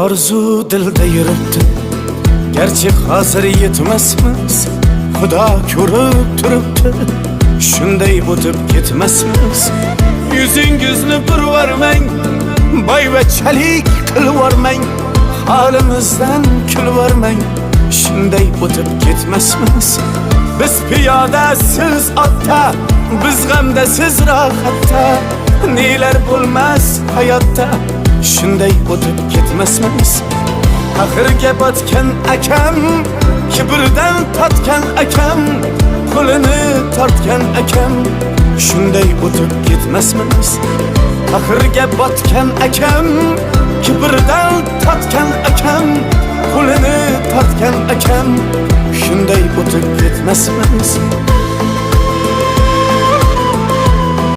orzu dilda yuribdi, gerçi hozir yetmasmiz. Xudo ko'rib turibdi, shunday o'tib ketmasmiz. Yuzingizni burvarmang, boyvachalik qilvormang, holimizdan kulvormang, shunday o'tib ketmasmiz. Biz piyoda, siz otda, biz g'amda, siz rohatda, nelar bo'lmas hayotda, shunday o'tib ketmasmiz. Axirga botgan akam, kibrdan totgan akam, qo'lini tortgan akam, shunday o'tib ketmasmiz. Axirga botgan akam, kibrdan totgan akam, qo'lini tortgan akam, shunday o'tib ketmasmiz.